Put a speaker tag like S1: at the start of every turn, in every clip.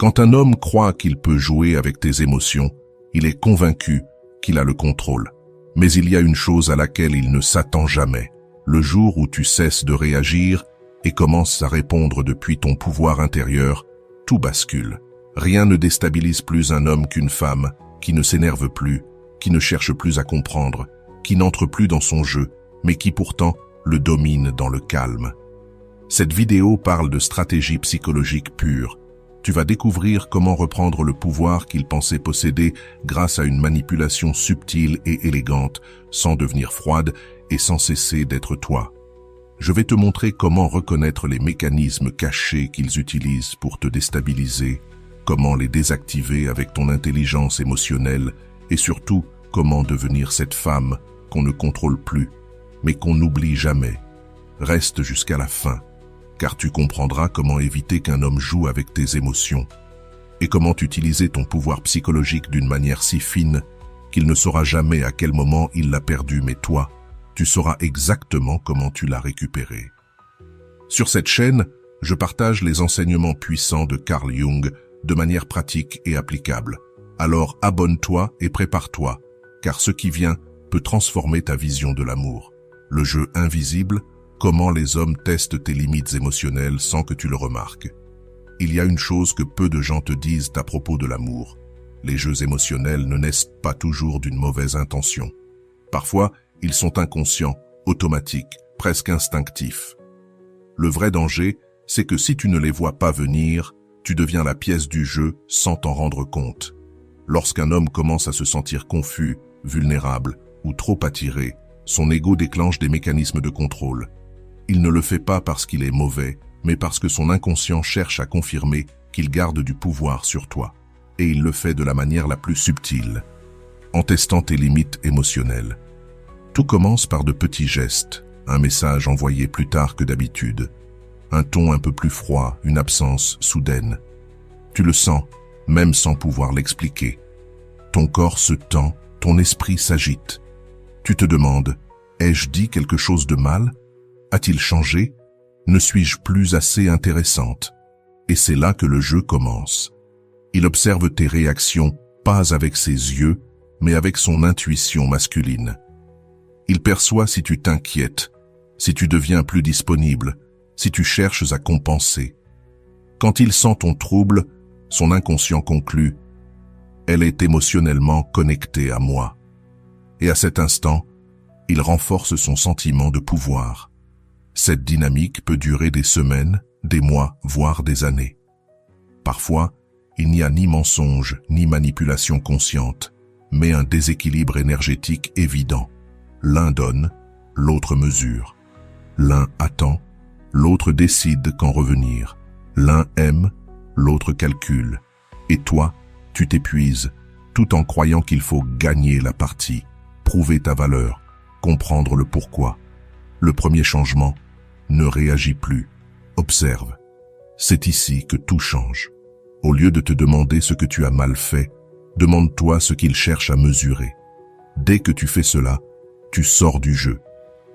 S1: Quand un homme croit qu'il peut jouer avec tes émotions, il est convaincu qu'il a le contrôle. Mais il y a une chose à laquelle il ne s'attend jamais. Le jour où tu cesses de réagir et commences à répondre depuis ton pouvoir intérieur, tout bascule. Rien ne déstabilise plus un homme qu'une femme qui ne s'énerve plus, qui ne cherche plus à comprendre, qui n'entre plus dans son jeu, mais qui pourtant le domine dans le calme. Cette vidéo parle de stratégie psychologique pure. Tu vas découvrir comment reprendre le pouvoir qu'il pensait posséder grâce à une manipulation subtile et élégante, sans devenir froide et sans cesser d'être toi. Je vais te montrer comment reconnaître les mécanismes cachés qu'ils utilisent pour te déstabiliser, comment les désactiver avec ton intelligence émotionnelle et surtout comment devenir cette femme qu'on ne contrôle plus, mais qu'on n'oublie jamais. Reste jusqu'à la fin, car tu comprendras comment éviter qu'un homme joue avec tes émotions et comment utiliser ton pouvoir psychologique d'une manière si fine qu'il ne saura jamais à quel moment il l'a perdu, mais toi, tu sauras exactement comment tu l'as récupéré. Sur cette chaîne, je partage les enseignements puissants de Carl Jung de manière pratique et applicable. Alors abonne-toi et prépare-toi, car ce qui vient peut transformer ta vision de l'amour. Le jeu invisible, comment les hommes testent tes limites émotionnelles sans que tu le remarques. Il y a une chose que peu de gens te disent à propos de l'amour. Les jeux émotionnels ne naissent pas toujours d'une mauvaise intention. Parfois, ils sont inconscients, automatiques, presque instinctifs. Le vrai danger, c'est que si tu ne les vois pas venir, tu deviens la pièce du jeu sans t'en rendre compte. Lorsqu'un homme commence à se sentir confus, vulnérable ou trop attiré, son ego déclenche des mécanismes de contrôle. Il ne le fait pas parce qu'il est mauvais, mais parce que son inconscient cherche à confirmer qu'il garde du pouvoir sur toi. Et il le fait de la manière la plus subtile, en testant tes limites émotionnelles. Tout commence par de petits gestes, un message envoyé plus tard que d'habitude, un ton un peu plus froid, une absence soudaine. Tu le sens, même sans pouvoir l'expliquer. Ton corps se tend, ton esprit s'agite. Tu te demandes, ai-je dit quelque chose de mal? A-t-il changé? Ne suis-je plus assez intéressante? Et c'est là que le jeu commence. Il observe tes réactions, pas avec ses yeux, mais avec son intuition masculine. Il perçoit si tu t'inquiètes, si tu deviens plus disponible, si tu cherches à compenser. Quand il sent ton trouble, son inconscient conclut « Elle est émotionnellement connectée à moi ». Et à cet instant, il renforce son sentiment de pouvoir. Cette dynamique peut durer des semaines, des mois, voire des années. Parfois, il n'y a ni mensonge, ni manipulation consciente, mais un déséquilibre énergétique évident. L'un donne, l'autre mesure. L'un attend, l'autre décide quand revenir. L'un aime, l'autre calcule. Et toi, tu t'épuises, tout en croyant qu'il faut gagner la partie, prouver ta valeur, comprendre le pourquoi. Le premier changement, ne réagis plus, observe. C'est ici que tout change. Au lieu de te demander ce que tu as mal fait, demande-toi ce qu'il cherche à mesurer. Dès que tu fais cela, tu sors du jeu.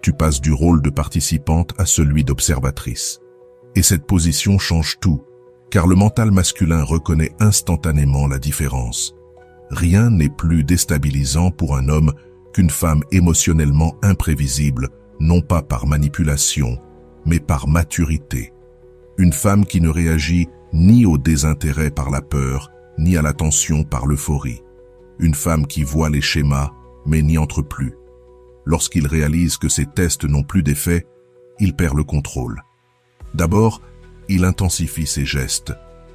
S1: Tu passes du rôle de participante à celui d'observatrice. Et cette position change tout, car le mental masculin reconnaît instantanément la différence. Rien n'est plus déstabilisant pour un homme qu'une femme émotionnellement imprévisible, non pas par manipulation, mais par maturité. Une femme qui ne réagit ni au désintérêt par la peur, ni à l'attention par l'euphorie. Une femme qui voit les schémas, mais n'y entre plus. Lorsqu'il réalise que ses tests n'ont plus d'effet, il perd le contrôle. D'abord, il intensifie ses gestes.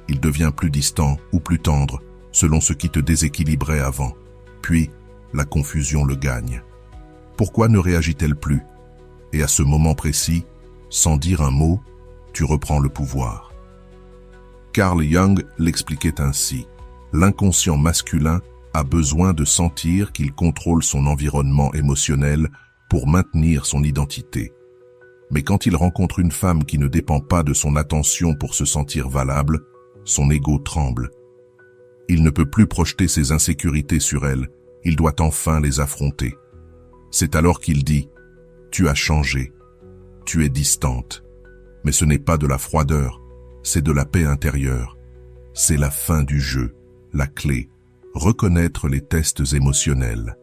S1: Il devient plus distant ou plus tendre, selon ce qui te déséquilibrait avant. Puis, la confusion le gagne. Pourquoi ne réagit-elle plus? Et à ce moment précis, sans dire un mot, tu reprends le pouvoir. Carl Jung l'expliquait ainsi. L'inconscient masculin a besoin de sentir qu'il contrôle son environnement émotionnel pour maintenir son identité. Mais quand il rencontre une femme qui ne dépend pas de son attention pour se sentir valable, son ego tremble. Il ne peut plus projeter ses insécurités sur elle, il doit enfin les affronter. C'est alors qu'il dit « Tu as changé, tu es distante ». Mais ce n'est pas de la froideur, c'est de la paix intérieure. C'est la fin du jeu, la clé. Reconnaître les tests émotionnels.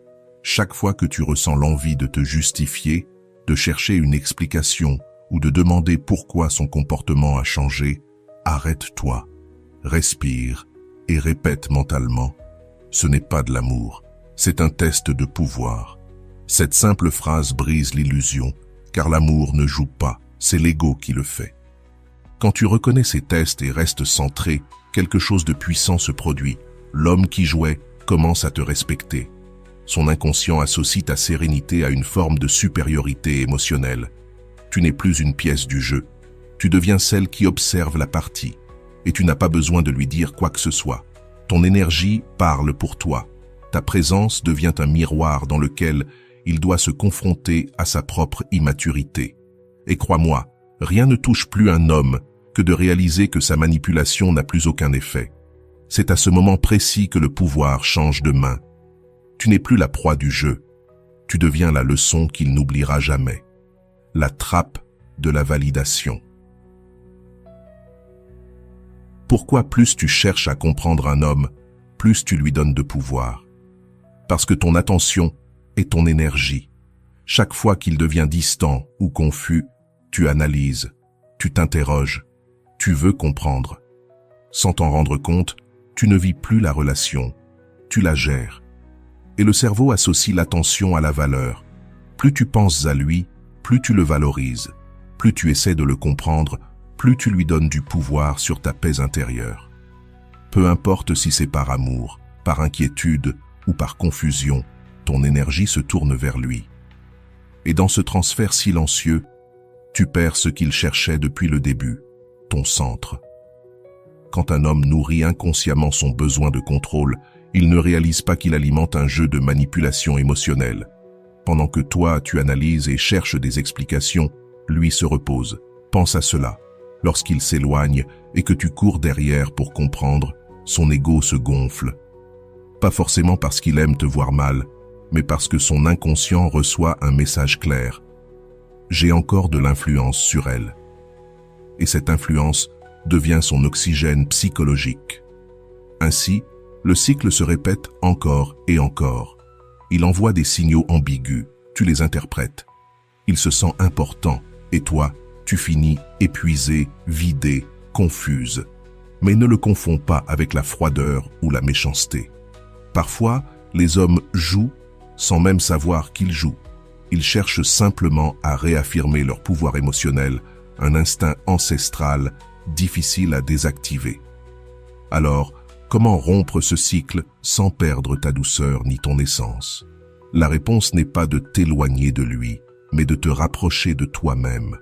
S1: Chaque fois que tu ressens l'envie de te justifier, de chercher une explication ou de demander pourquoi son comportement a changé, arrête-toi, respire et répète mentalement « Ce n'est pas de l'amour, c'est un test de pouvoir ». Cette simple phrase brise l'illusion, car l'amour ne joue pas, c'est l'ego qui le fait. Quand tu reconnais ces tests et restes centré, quelque chose de puissant se produit. L'homme qui jouait commence à te respecter. Son inconscient associe ta sérénité à une forme de supériorité émotionnelle. Tu n'es plus une pièce du jeu. Tu deviens celle qui observe la partie. Et tu n'as pas besoin de lui dire quoi que ce soit. Ton énergie parle pour toi. Ta présence devient un miroir dans lequel il doit se confronter à sa propre immaturité. Et crois-moi, rien ne touche plus un homme que de réaliser que sa manipulation n'a plus aucun effet. C'est à ce moment précis que le pouvoir change de main. Tu n'es plus la proie du jeu. Tu deviens la leçon qu'il n'oubliera jamais. La trappe de la validation. Pourquoi plus tu cherches à comprendre un homme, plus tu lui donnes de pouvoir? Parce que ton attention est ton énergie. Chaque fois qu'il devient distant ou confus, tu analyses, tu t'interroges, tu veux comprendre. Sans t'en rendre compte, tu ne vis plus la relation, tu la gères. Et le cerveau associe l'attention à la valeur. Plus tu penses à lui, plus tu le valorises. Plus tu essaies de le comprendre, plus tu lui donnes du pouvoir sur ta paix intérieure. Peu importe si c'est par amour, par inquiétude ou par confusion, ton énergie se tourne vers lui. Et dans ce transfert silencieux, tu perds ce qu'il cherchait depuis le début, ton centre. Quand un homme nourrit inconsciemment son besoin de contrôle, il ne réalise pas qu'il alimente un jeu de manipulation émotionnelle. Pendant que toi, tu analyses et cherches des explications, lui se repose. Pense à cela. Lorsqu'il s'éloigne et que tu cours derrière pour comprendre, son ego se gonfle. Pas forcément parce qu'il aime te voir mal, mais parce que son inconscient reçoit un message clair. J'ai encore de l'influence sur elle. Et cette influence devient son oxygène psychologique. Ainsi, le cycle se répète encore et encore. Il envoie des signaux ambigus, tu les interprètes. Il se sent important, et toi, tu finis épuisé, vidé, confuse. Mais ne le confonds pas avec la froideur ou la méchanceté. Parfois, les hommes jouent sans même savoir qu'ils jouent. Ils cherchent simplement à réaffirmer leur pouvoir émotionnel, un instinct ancestral difficile à désactiver. Alors, comment rompre ce cycle sans perdre ta douceur ni ton essence? La réponse n'est pas de t'éloigner de lui, mais de te rapprocher de toi-même.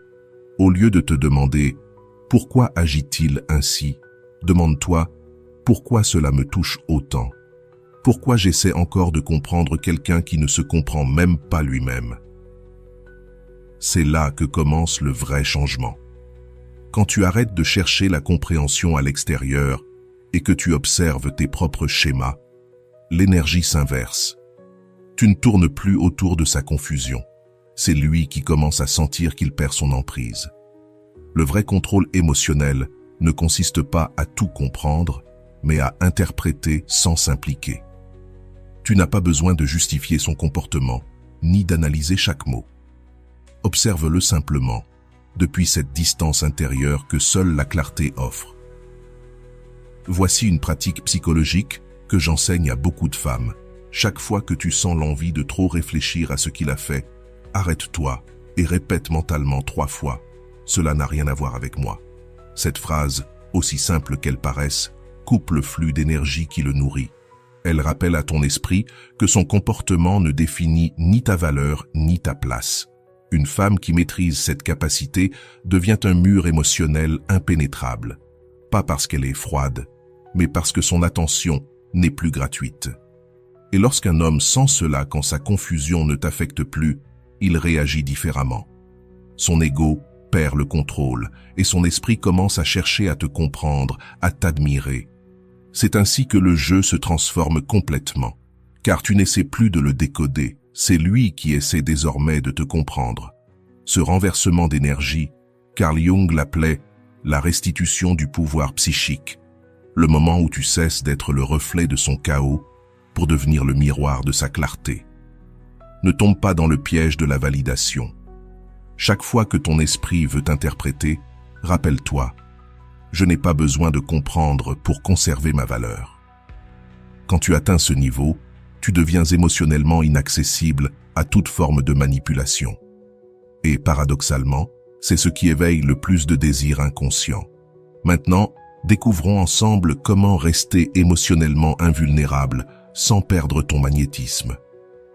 S1: Au lieu de te demander « Pourquoi agit-il ainsi ?» demande-toi « Pourquoi cela me touche autant ?» Pourquoi j'essaie encore de comprendre quelqu'un qui ne se comprend même pas lui-même? C'est là que commence le vrai changement. Quand tu arrêtes de chercher la compréhension à l'extérieur et que tu observes tes propres schémas, l'énergie s'inverse. Tu ne tournes plus autour de sa confusion. C'est lui qui commence à sentir qu'il perd son emprise. Le vrai contrôle émotionnel ne consiste pas à tout comprendre, mais à interpréter sans s'impliquer. Tu n'as pas besoin de justifier son comportement, ni d'analyser chaque mot. Observe-le simplement, depuis cette distance intérieure que seule la clarté offre. Voici une pratique psychologique que j'enseigne à beaucoup de femmes. Chaque fois que tu sens l'envie de trop réfléchir à ce qu'il a fait, arrête-toi et répète mentalement 3 fois « Cela n'a rien à voir avec moi ». Cette phrase, aussi simple qu'elle paraisse, coupe le flux d'énergie qui le nourrit. Elle rappelle à ton esprit que son comportement ne définit ni ta valeur ni ta place. Une femme qui maîtrise cette capacité devient un mur émotionnel impénétrable. Pas parce qu'elle est froide, mais parce que son attention n'est plus gratuite. Et lorsqu'un homme sent cela quand sa confusion ne t'affecte plus, il réagit différemment. Son ego perd le contrôle et son esprit commence à chercher à te comprendre, à t'admirer. C'est ainsi que le jeu se transforme complètement, car tu n'essaies plus de le décoder, c'est lui qui essaie désormais de te comprendre. Ce renversement d'énergie, Carl Jung l'appelait la restitution du pouvoir psychique. le moment où tu cesses d'être le reflet de son chaos pour devenir le miroir de sa clarté. Ne tombe pas dans le piège de la validation. Chaque fois que ton esprit veut t'interpréter, rappelle-toi, je n'ai pas besoin de comprendre pour conserver ma valeur. Quand tu atteins ce niveau, tu deviens émotionnellement inaccessible à toute forme de manipulation. Et paradoxalement, c'est ce qui éveille le plus de désirs inconscients. Maintenant, découvrons ensemble comment rester émotionnellement invulnérable sans perdre ton magnétisme.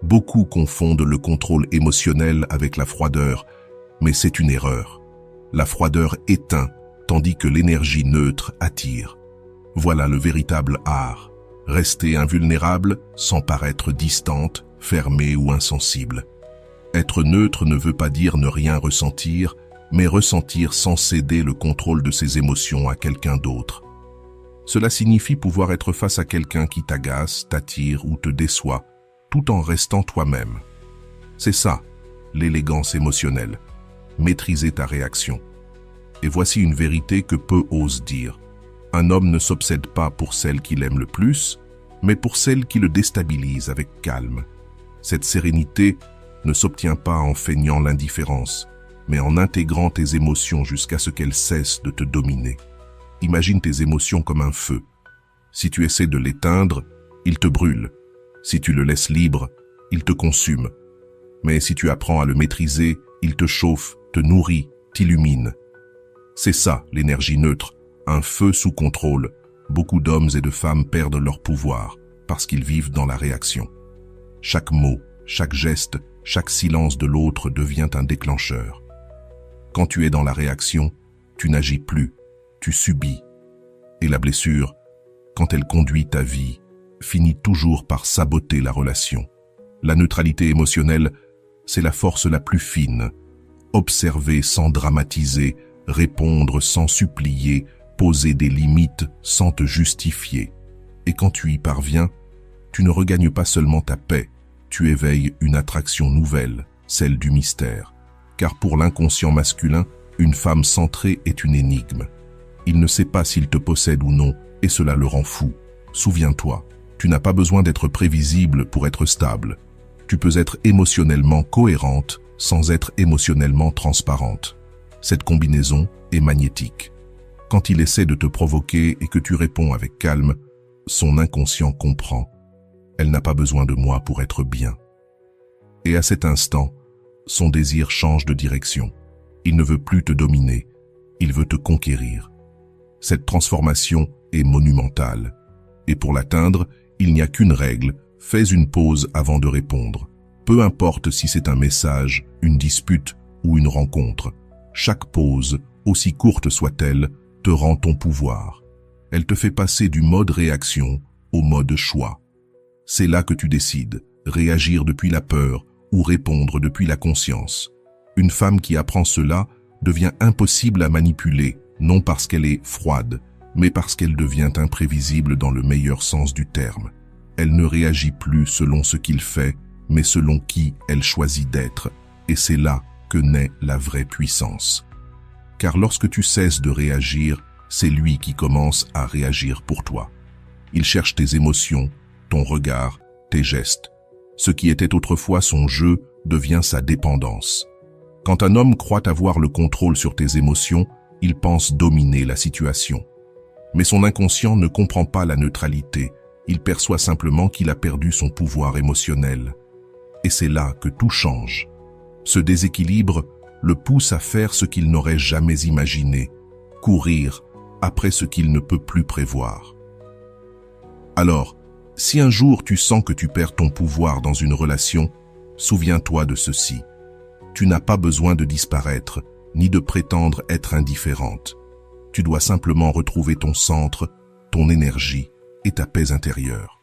S1: Beaucoup confondent le contrôle émotionnel avec la froideur, mais c'est une erreur. La froideur éteint, tandis que l'énergie neutre attire. Voilà le véritable art. Rester invulnérable sans paraître distante, fermée ou insensible. Être neutre ne veut pas dire ne rien ressentir, mais ressentir sans céder le contrôle de ses émotions à quelqu'un d'autre. Cela signifie pouvoir être face à quelqu'un qui t'agace, t'attire ou te déçoit, tout en restant toi-même. C'est ça, l'élégance émotionnelle. Maîtriser ta réaction. Et voici une vérité que peu osent dire. Un homme ne s'obsède pas pour celle qu'il aime le plus, mais pour celle qui le déstabilise avec calme. Cette sérénité ne s'obtient pas en feignant l'indifférence, mais en intégrant tes émotions jusqu'à ce qu'elles cessent de te dominer. Imagine tes émotions comme un feu. Si tu essaies de l'éteindre, il te brûle. Si tu le laisses libre, il te consume. Mais si tu apprends à le maîtriser, il te chauffe, te nourrit, t'illumine. C'est ça, l'énergie neutre, un feu sous contrôle. Beaucoup d'hommes et de femmes perdent leur pouvoir parce qu'ils vivent dans la réaction. Chaque mot, chaque geste, chaque silence de l'autre devient un déclencheur. Quand tu es dans la réaction, tu n'agis plus, tu subis. Et la blessure, quand elle conduit ta vie, finit toujours par saboter la relation. La neutralité émotionnelle, c'est la force la plus fine. Observer sans dramatiser, répondre sans supplier, poser des limites sans te justifier. Et quand tu y parviens, tu ne regagnes pas seulement ta paix, tu éveilles une attraction nouvelle, celle du mystère. Car pour l'inconscient masculin, une femme centrée est une énigme. Il ne sait pas s'il te possède ou non, et cela le rend fou. Souviens-toi, tu n'as pas besoin d'être prévisible pour être stable. Tu peux être émotionnellement cohérente sans être émotionnellement transparente. Cette combinaison est magnétique. Quand il essaie de te provoquer et que tu réponds avec calme, son inconscient comprend. Elle n'a pas besoin de moi pour être bien. Et à cet instant, son désir change de direction. Il ne veut plus te dominer, il veut te conquérir. Cette transformation est monumentale. Et pour l'atteindre, il n'y a qu'une règle, fais une pause avant de répondre. Peu importe si c'est un message, une dispute ou une rencontre. Chaque pause, aussi courte soit-elle, te rend ton pouvoir. Elle te fait passer du mode réaction au mode choix. C'est là que tu décides, réagir depuis la peur ou répondre depuis la conscience. Une femme qui apprend cela devient impossible à manipuler, non parce qu'elle est froide, mais parce qu'elle devient imprévisible dans le meilleur sens du terme. Elle ne réagit plus selon ce qu'il fait, mais selon qui elle choisit d'être, et c'est là que naît la vraie puissance. Car lorsque tu cesses de réagir, c'est lui qui commence à réagir pour toi. Il cherche tes émotions, ton regard, tes gestes. Ce qui était autrefois son jeu devient sa dépendance. Quand un homme croit avoir le contrôle sur tes émotions, il pense dominer la situation. Mais son inconscient ne comprend pas la neutralité, il perçoit simplement qu'il a perdu son pouvoir émotionnel. Et c'est là que tout change. Ce déséquilibre le pousse à faire ce qu'il n'aurait jamais imaginé, courir après ce qu'il ne peut plus prévoir. Alors, si un jour tu sens que tu perds ton pouvoir dans une relation, souviens-toi de ceci. Tu n'as pas besoin de disparaître, ni de prétendre être indifférente. Tu dois simplement retrouver ton centre, ton énergie et ta paix intérieure.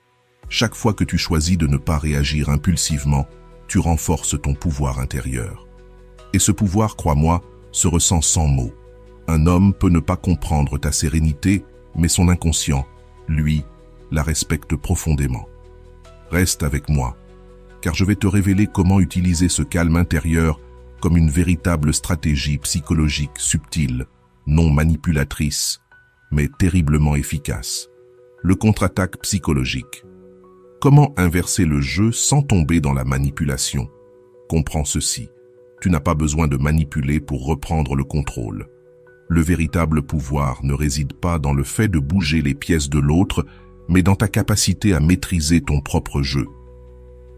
S1: Chaque fois que tu choisis de ne pas réagir impulsivement, tu renforces ton pouvoir intérieur. Et ce pouvoir, crois-moi, se ressent sans mots. Un homme peut ne pas comprendre ta sérénité, mais son inconscient, lui, la respecte profondément. Reste avec moi, car je vais te révéler comment utiliser ce calme intérieur comme une véritable stratégie psychologique subtile, non manipulatrice, mais terriblement efficace. Le contre-attaque psychologique. Comment inverser le jeu sans tomber dans la manipulation? Comprends ceci. Tu n'as pas besoin de manipuler pour reprendre le contrôle. Le véritable pouvoir ne réside pas dans le fait de bouger les pièces de l'autre, mais dans ta capacité à maîtriser ton propre jeu.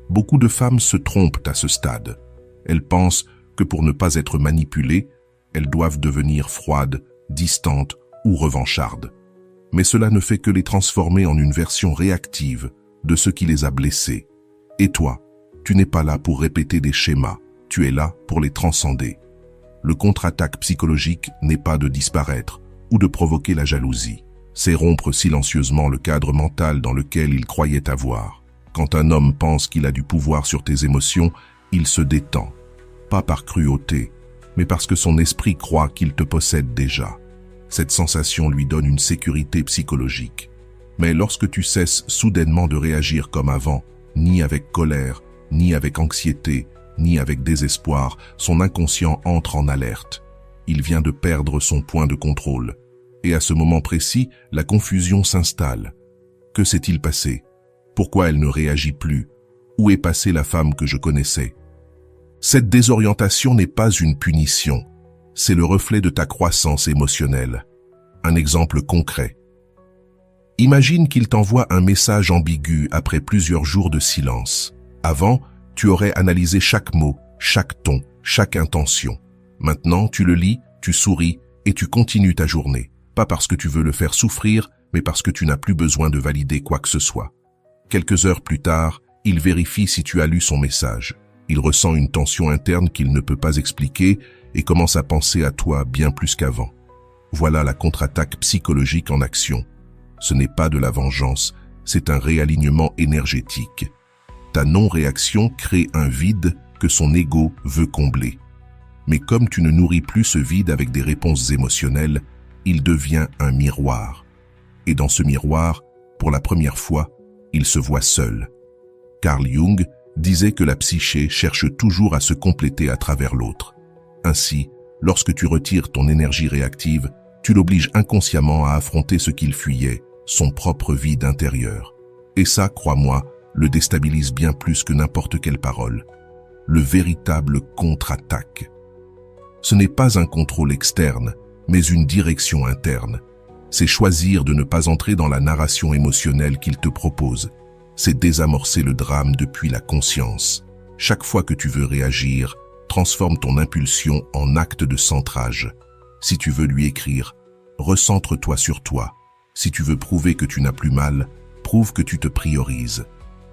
S1: Beaucoup de femmes se trompent à ce stade. Elles pensent que pour ne pas être manipulées, elles doivent devenir froides, distantes ou revanchardes. Mais cela ne fait que les transformer en une version réactive de ce qui les a blessées. Et toi, tu n'es pas là pour répéter des schémas, tu es là pour les transcender. Le contre-attaque psychologique n'est pas de disparaître ou de provoquer la jalousie. C'est rompre silencieusement le cadre mental dans lequel il croyait avoir. Quand un homme pense qu'il a du pouvoir sur tes émotions, il se détend. Pas par cruauté, mais parce que son esprit croit qu'il te possède déjà. Cette sensation lui donne une sécurité psychologique. Mais lorsque tu cesses soudainement de réagir comme avant, ni avec colère, ni avec anxiété, ni avec désespoir, son inconscient entre en alerte. Il vient de perdre son point de contrôle. Et à ce moment précis, la confusion s'installe. Que s'est-il passé? Pourquoi elle ne réagit plus? Où est passée la femme que je connaissais? Cette désorientation n'est pas une punition. C'est le reflet de ta croissance émotionnelle. Un exemple concret. Imagine qu'il t'envoie un message ambigu après plusieurs jours de silence. Avant, tu aurais analysé chaque mot, chaque ton, chaque intention. Maintenant, tu le lis, tu souris et tu continues ta journée. Pas parce que tu veux le faire souffrir, mais parce que tu n'as plus besoin de valider quoi que ce soit. Quelques heures plus tard, il vérifie si tu as lu son message. Il ressent une tension interne qu'il ne peut pas expliquer et commence à penser à toi bien plus qu'avant. Voilà la contre-attaque psychologique en action. Ce n'est pas de la vengeance, c'est un réalignement énergétique. Ta non-réaction crée un vide que son ego veut combler. Mais comme tu ne nourris plus ce vide avec des réponses émotionnelles, il devient un miroir. Et dans ce miroir, pour la première fois, il se voit seul. Carl Jung disait que la psyché cherche toujours à se compléter à travers l'autre. Ainsi, lorsque tu retires ton énergie réactive, tu l'obliges inconsciemment à affronter ce qu'il fuyait, son propre vide intérieur. Et ça, crois-moi, le déstabilise bien plus que n'importe quelle parole. Le véritable contre-attaque. Ce n'est pas un contrôle externe, mais une direction interne. C'est choisir de ne pas entrer dans la narration émotionnelle qu'il te propose. C'est désamorcer le drame depuis la conscience. Chaque fois que tu veux réagir, transforme ton impulsion en acte de centrage. Si tu veux lui écrire, recentre-toi sur toi. Si tu veux prouver que tu n'as plus mal, prouve que tu te priorises.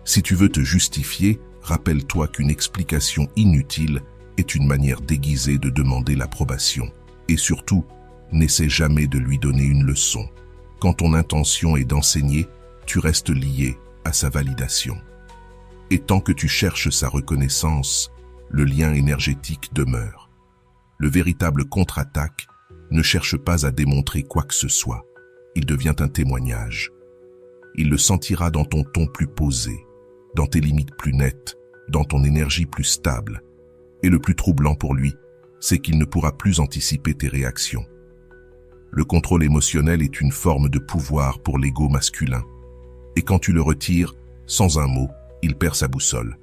S1: Si tu veux te justifier, rappelle-toi qu'une explication inutile est une manière déguisée de demander l'approbation. Et surtout, n'essaie jamais de lui donner une leçon. Quand ton intention est d'enseigner, tu restes lié à sa validation. Et tant que tu cherches sa reconnaissance, le lien énergétique demeure. Le véritable contre-attaque ne cherche pas à démontrer quoi que ce soit. Il devient un témoignage. Il le sentira dans ton ton plus posé, dans tes limites plus nettes, dans ton énergie plus stable. Et le plus troublant pour lui, c'est qu'il ne pourra plus anticiper tes réactions. Le contrôle émotionnel est une forme de pouvoir pour l'ego masculin. Et quand tu le retires, sans un mot, il perd sa boussole.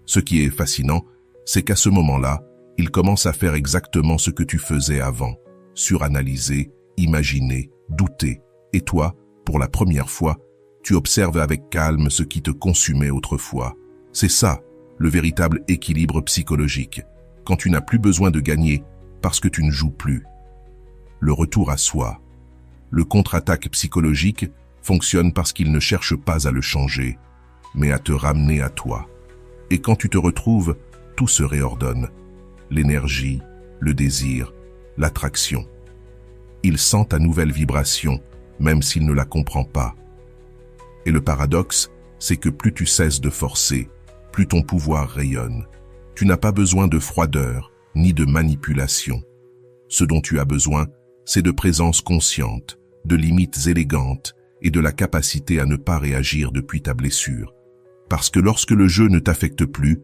S1: Ce qui est fascinant, c'est qu'à ce moment-là, il commence à faire exactement ce que tu faisais avant. Suranalyser, imaginer, douter. Et toi, pour la première fois, tu observes avec calme ce qui te consumait autrefois. C'est ça, le véritable équilibre psychologique, quand tu n'as plus besoin de gagner parce que tu ne joues plus. Le retour à soi. Le contre-attaque psychologique fonctionne parce qu'il ne cherche pas à le changer, mais à te ramener à toi. Et quand tu te retrouves, tout se réordonne. L'énergie, le désir, l'attraction. Il sent ta nouvelle vibration, même s'il ne la comprend pas. Et le paradoxe, c'est que plus tu cesses de forcer, plus ton pouvoir rayonne. Tu n'as pas besoin de froideur, ni de manipulation. Ce dont tu as besoin, c'est de présence consciente, de limites élégantes et de la capacité à ne pas réagir depuis ta blessure. Parce que lorsque le jeu ne t'affecte plus,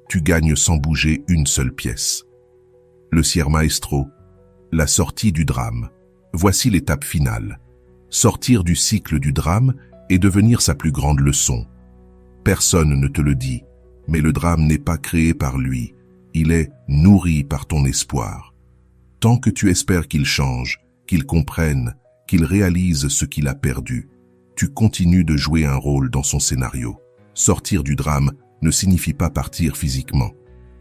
S1: tu gagnes sans bouger une seule pièce. Le Sier Maestro, la sortie du drame. Voici l'étape finale. sortir du cycle du drame et devenir sa plus grande leçon. Personne ne te le dit, mais le drame n'est pas créé par lui, il est nourri par ton espoir. Tant que tu espères qu'il change, qu'il comprenne, qu'il réalise ce qu'il a perdu, tu continues de jouer un rôle dans son scénario. Sortir du drame ne signifie pas partir physiquement,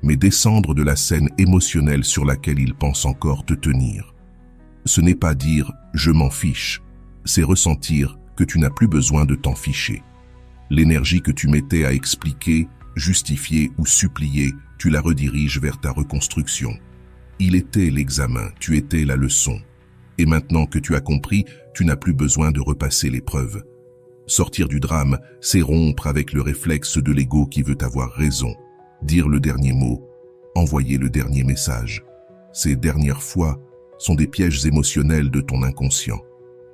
S1: mais descendre de la scène émotionnelle sur laquelle il pense encore te tenir. Ce n'est pas dire « je m'en fiche », c'est ressentir que tu n'as plus besoin de t'en ficher. L'énergie que tu mettais à expliquer, justifier ou supplier, tu la rediriges vers ta reconstruction. Il était l'examen, tu étais la leçon. Et maintenant que tu as compris, tu n'as plus besoin de repasser l'épreuve. Sortir du drame, c'est rompre avec le réflexe de l'ego qui veut avoir raison, dire le dernier mot, envoyer le dernier message. Ces dernières fois sont des pièges émotionnels de ton inconscient,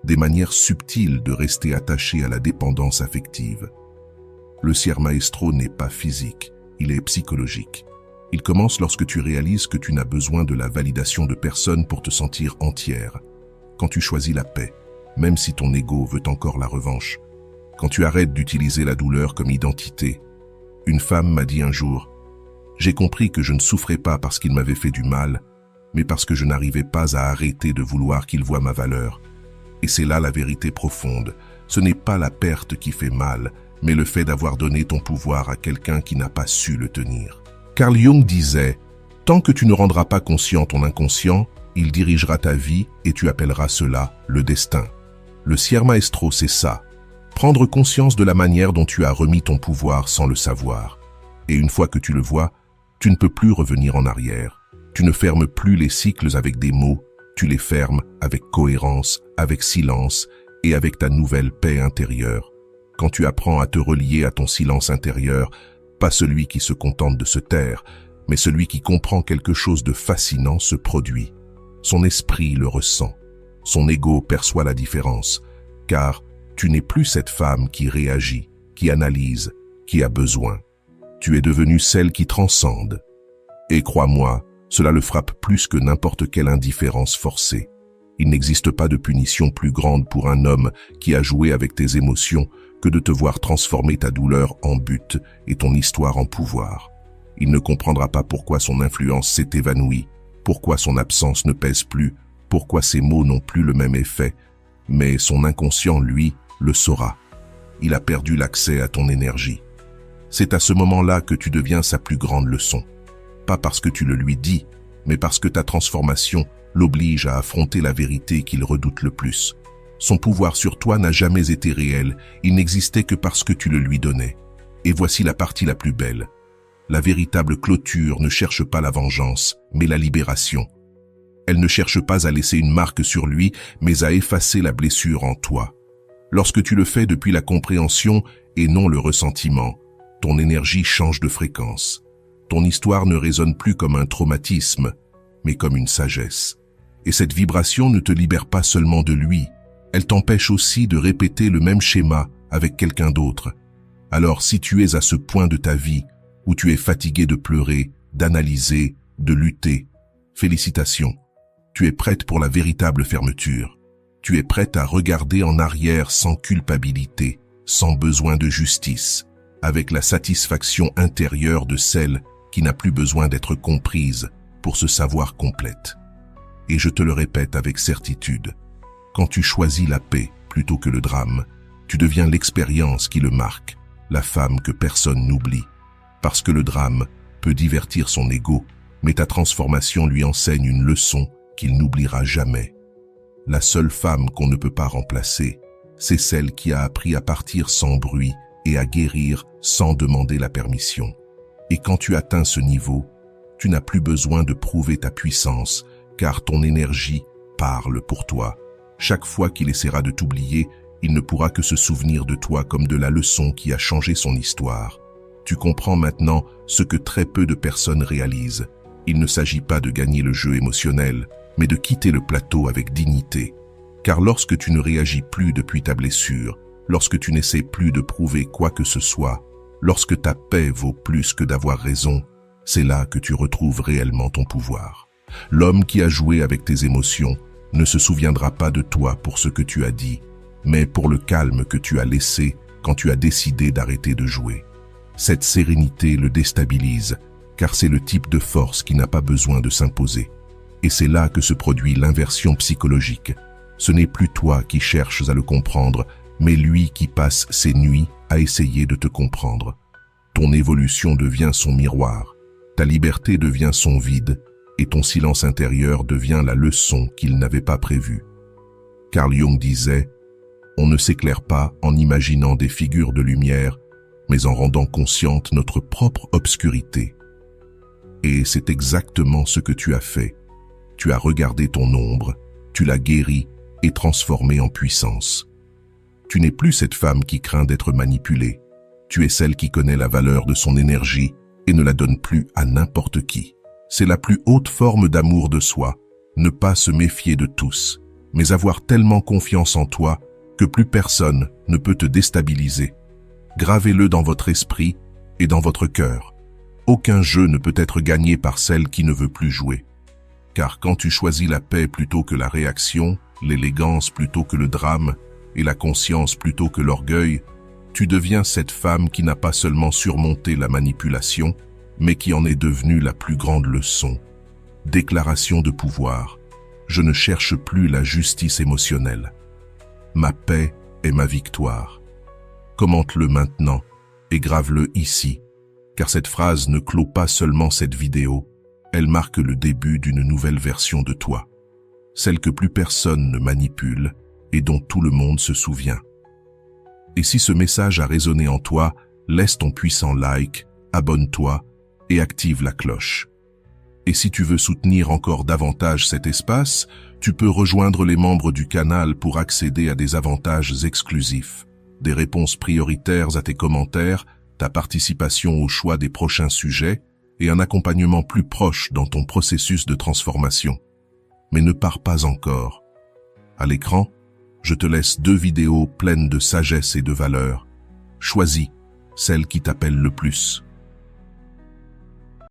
S1: des manières subtiles de rester attaché à la dépendance affective. Le Sier Maestro n'est pas physique, il est psychologique. Il commence lorsque tu réalises que tu n'as besoin de la validation de personne pour te sentir entière. Quand tu choisis la paix, même si ton ego veut encore la revanche. Quand tu arrêtes d'utiliser la douleur comme identité. Une femme m'a dit un jour, « J'ai compris que je ne souffrais pas parce qu'il m'avait fait du mal, mais parce que je n'arrivais pas à arrêter de vouloir qu'il voie ma valeur. » Et c'est là la vérité profonde. Ce n'est pas la perte qui fait mal, mais le fait d'avoir donné ton pouvoir à quelqu'un qui n'a pas su le tenir. Carl Jung disait, « Tant que tu ne rendras pas conscient ton inconscient, il dirigera ta vie et tu appelleras cela le destin. » Le Sier Maestro, c'est ça. Prendre conscience de la manière dont tu as remis ton pouvoir sans le savoir. Et une fois que tu le vois, tu ne peux plus revenir en arrière. Tu ne fermes plus les cycles avec des mots, tu les fermes avec cohérence, avec silence et avec ta nouvelle paix intérieure. Quand tu apprends à te relier à ton silence intérieur, pas celui qui se contente de se taire, mais celui qui comprend quelque chose de fascinant se produit. Son esprit le ressent. Son ego perçoit la différence, car tu n'es plus cette femme qui réagit, qui analyse, qui a besoin. Tu es devenue celle qui transcende. Et crois-moi, cela le frappe plus que n'importe quelle indifférence forcée. Il n'existe pas de punition plus grande pour un homme qui a joué avec tes émotions que de te voir transformer ta douleur en but et ton histoire en pouvoir. Il ne comprendra pas pourquoi son influence s'est évanouie, pourquoi son absence ne pèse plus, pourquoi ses mots n'ont plus le même effet, mais son inconscient, lui, le saura. Il a perdu l'accès à ton énergie. C'est à ce moment-là que tu deviens sa plus grande leçon. Pas parce que tu le lui dis, mais parce que ta transformation l'oblige à affronter la vérité qu'il redoute le plus. Son pouvoir sur toi n'a jamais été réel, il n'existait que parce que tu le lui donnais. Et voici la partie la plus belle. La véritable clôture ne cherche pas la vengeance, mais la libération. Elle ne cherche pas à laisser une marque sur lui, mais à effacer la blessure en toi. Lorsque tu le fais depuis la compréhension et non le ressentiment, ton énergie change de fréquence. Ton histoire ne résonne plus comme un traumatisme, mais comme une sagesse. Et cette vibration ne te libère pas seulement de lui, elle t'empêche aussi de répéter le même schéma avec quelqu'un d'autre. Alors si tu es à ce point de ta vie où tu es fatigué de pleurer, d'analyser, de lutter, félicitations, tu es prête pour la véritable fermeture. Tu es prête à regarder en arrière sans culpabilité, sans besoin de justice, avec la satisfaction intérieure de celle qui n'a plus besoin d'être comprise pour se savoir complète. Et je te le répète avec certitude, quand tu choisis la paix plutôt que le drame, tu deviens l'expérience qui le marque, la femme que personne n'oublie. Parce que le drame peut divertir son ego, mais ta transformation lui enseigne une leçon qu'il n'oubliera jamais. La seule femme qu'on ne peut pas remplacer, c'est celle qui a appris à partir sans bruit et à guérir sans demander la permission. Et quand tu atteins ce niveau, tu n'as plus besoin de prouver ta puissance, car ton énergie parle pour toi. Chaque fois qu'il essaiera de t'oublier, il ne pourra que se souvenir de toi comme de la leçon qui a changé son histoire. Tu comprends maintenant ce que très peu de personnes réalisent. Il ne s'agit pas de gagner le jeu émotionnel, mais de quitter le plateau avec dignité. Car lorsque tu ne réagis plus depuis ta blessure, lorsque tu n'essaies plus de prouver quoi que ce soit, lorsque ta paix vaut plus que d'avoir raison, c'est là que tu retrouves réellement ton pouvoir. L'homme qui a joué avec tes émotions ne se souviendra pas de toi pour ce que tu as dit, mais pour le calme que tu as laissé quand tu as décidé d'arrêter de jouer. Cette sérénité le déstabilise, car c'est le type de force qui n'a pas besoin de s'imposer. Et c'est là que se produit l'inversion psychologique. Ce n'est plus toi qui cherches à le comprendre, mais lui qui passe ses nuits à essayer de te comprendre. Ton évolution devient son miroir, ta liberté devient son vide, et ton silence intérieur devient la leçon qu'il n'avait pas prévue. Carl Jung disait « On ne s'éclaire pas en imaginant des figures de lumière, mais en rendant consciente notre propre obscurité. » Et c'est exactement ce que tu as fait. Tu as regardé ton ombre, tu l'as guérie et transformée en puissance. Tu n'es plus cette femme qui craint d'être manipulée. Tu es celle qui connaît la valeur de son énergie et ne la donne plus à n'importe qui. C'est la plus haute forme d'amour de soi, ne pas se méfier de tous, mais avoir tellement confiance en toi que plus personne ne peut te déstabiliser. Gravez-le dans votre esprit et dans votre cœur. Aucun jeu ne peut être gagné par celle qui ne veut plus jouer. Car quand tu choisis la paix plutôt que la réaction, l'élégance plutôt que le drame et la conscience plutôt que l'orgueil, tu deviens cette femme qui n'a pas seulement surmonté la manipulation, mais qui en est devenue la plus grande leçon. Déclaration de pouvoir. Je ne cherche plus la justice émotionnelle. Ma paix est ma victoire. Commente-le maintenant et grave-le ici, car cette phrase ne clôt pas seulement cette vidéo, elle marque le début d'une nouvelle version de toi, celle que plus personne ne manipule et dont tout le monde se souvient. Et si ce message a résonné en toi, laisse ton puissant like, abonne-toi et active la cloche. Et si tu veux soutenir encore davantage cet espace, tu peux rejoindre les membres du canal pour accéder à des avantages exclusifs, des réponses prioritaires à tes commentaires, ta participation au choix des prochains sujets et un accompagnement plus proche dans ton processus de transformation. Mais ne pars pas encore. À l'écran, je te laisse 2 vidéos pleines de sagesse et de valeur. Choisis celle qui t'appelle le plus.